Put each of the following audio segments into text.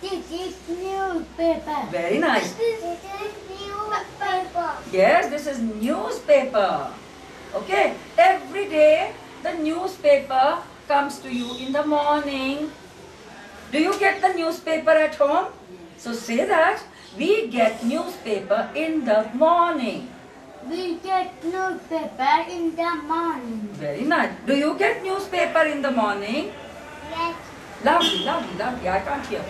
This is newspaper. Very nice. This is newspaper. Yes, this is newspaper. Okay, every day the newspaper comes to you in the morning. Do you get the newspaper at home? So say that we get newspaper in the morning. We get newspaper in the morning. Very nice. Do you get newspaper in the morning? Yes. Loudly, loudly, loudly. I can't hear.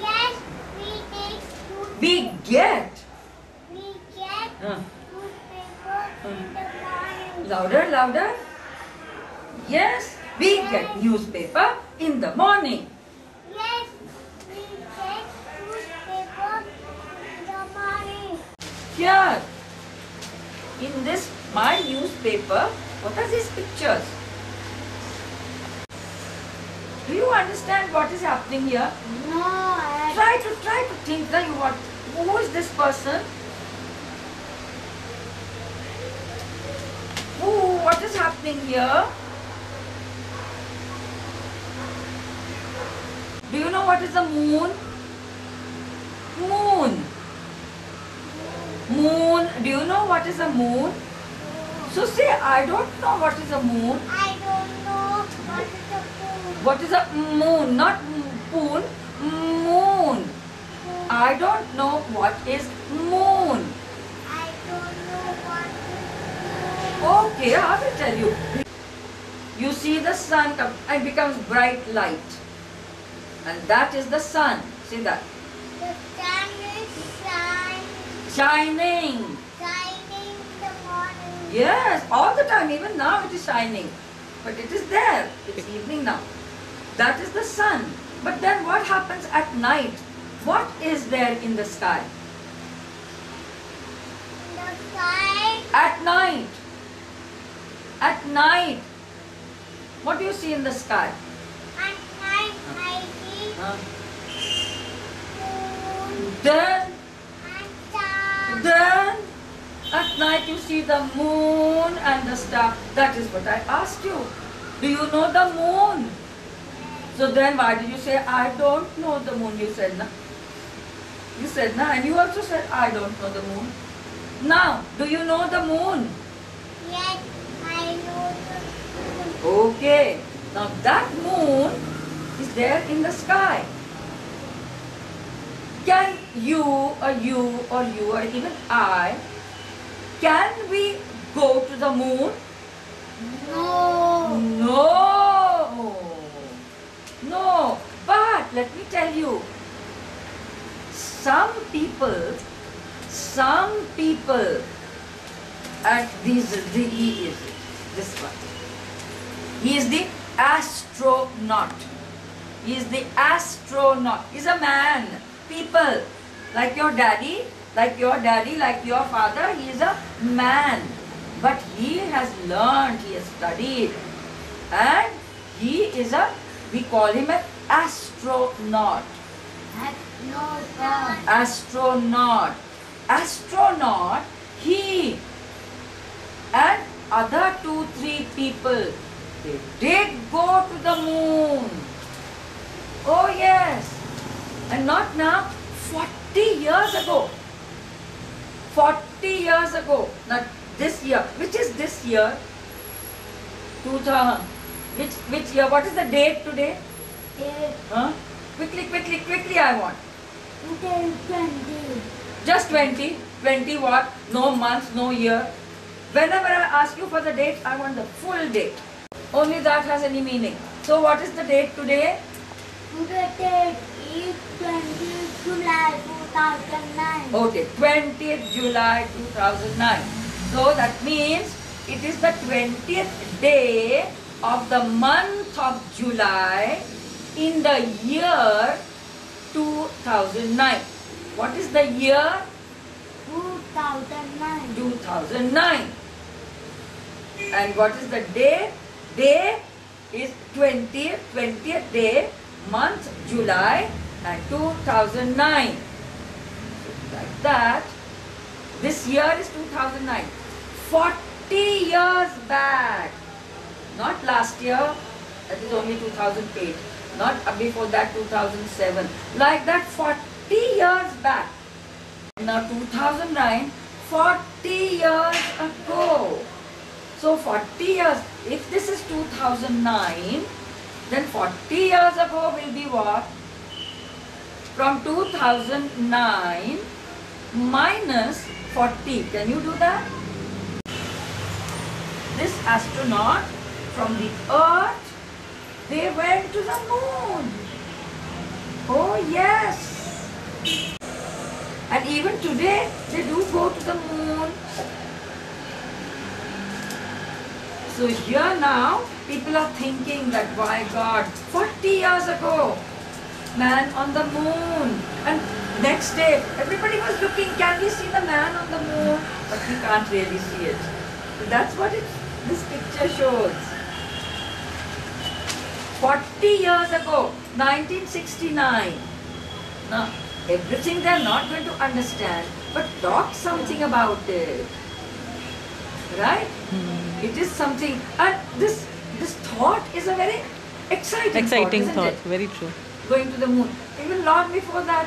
Yes, we take newspaper. We get. We get newspaper in the morning. Louder, louder. Yes, we get newspaper in the morning. Yes, we get newspaper in the morning. Here, in this my newspaper, what are these pictures? Do you understand what is happening here? No, I Try to think that you what. Who is this person? What is happening here? Do you know what is the moon? Moon. Moon. Do you know what is a moon? So say, I don't know what is a moon. I don't know what is the food. What is a moon? Not moon. Moon. I don't know what is moon. I don't know what is Okay, I will tell you. You see the sun come and becomes bright light. And that is the sun. See that? the sun is Shining. shining in the morning. Yes, all the time. Even now it is shining. But it is there. It's evening now. That is the sun. But then what happens at night? What is there in the sky? The sky At night. At night. What do you see in the sky? at night I see Huh? moon Then and sun. Then at night you see the moon and the star. That is what I asked you. Do you know the moon? So then why did you say, I don't know the moon? You said, na? You said, na? And you also said, I don't know the moon. Now, do you know the moon? Yes, I know the moon. Okay. Now that moon is there in the sky. Can you or even I, can we go to the moon? No. No. No. But let me tell you, some people, and he is this one. He is the astronaut. He is the astronaut. He is a man. People, like your daddy, like your father, he is a man. But he has learned, he has studied. And he is we call him an astronaut. No, God. Astronaut. Astronaut, he and other 2-3 people, they did go to the moon. Oh yes. And not now, 40 years ago. 40 years ago. Not this year. Which is this year? 2000. Which year? What is the date today? Huh? Quickly I want. 20. Just 20. 20 what? No months, no year. Whenever I ask you for the date, I want the full date. Only that has any meaning. So what is the date today? The date is 20 July 2009. Okay, 20th July 2009. So that means it is the 20th day of the month of July in the year 2009. What is the year? 2009. 2009. And what is the day? Day is 20th day, month July and 2009. So like that. This year is 2009. 40 years back. Not last year, that is only 2008. not before that 2007, like that 40 years back. Now 2009, 40 years ago. So 40 years, if this is 2009, then 40 years ago will be what? From 2009 minus 40. Can you do that? This astronaut from the earth, they went to the moon. Oh yes. And even today, they do go to the moon. So here now, people are thinking that, by God, 40 years ago, man on the moon. And next day, everybody was looking, can we see the man on the moon? But we can't really see it. So that's what this picture shows. 40 years ago, 1969. Now, everything they are not going to understand, but talk something about it. Right? It is something, and this thought is a very exciting thought, isn't it? Very true. Going to the moon. Even long before that,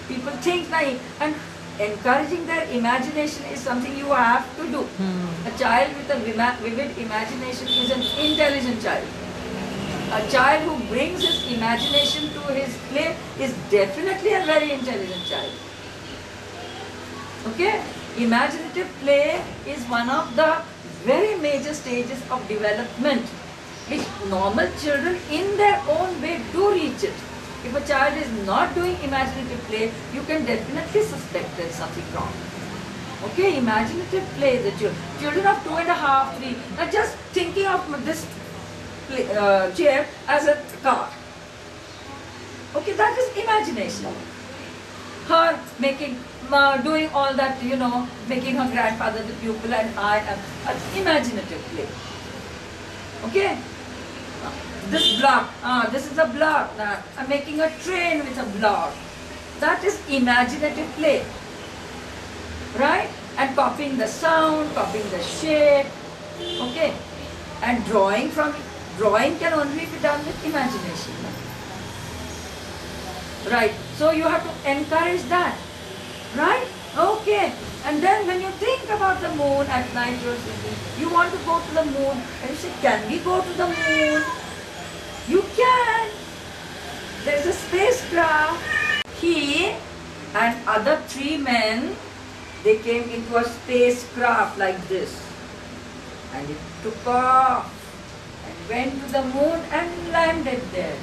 people think like, and encouraging their imagination is something you have to do. A child with a vivid imagination is an intelligent child. A child who brings his imagination to his play is definitely a very intelligent child. Okay? Imaginative play is one of the very major stages of development, which normal children in their own way do reach it. If a child is not doing imaginative play, you can definitely suspect there's something wrong. Okay, imaginative play, the children of 2.5, 3, are just thinking of this chair as a car. Okay, that is imagination. Her doing all that, making her grandfather the pupil and I am, that's imaginative play. Okay? This block, this is a block. I'm making a train with a block. That is imaginative play. Right? And copying the sound, copying the shape. Okay? And drawing can only be done with imagination. Right? So you have to encourage that. Right? Okay. And then when you think about the moon at night, you're thinking, you want to go to the moon. And you say, can we go to the moon? You can. There's a spacecraft. He and other 3 men, they came into a spacecraft like this. And it took off and went to the moon and landed there.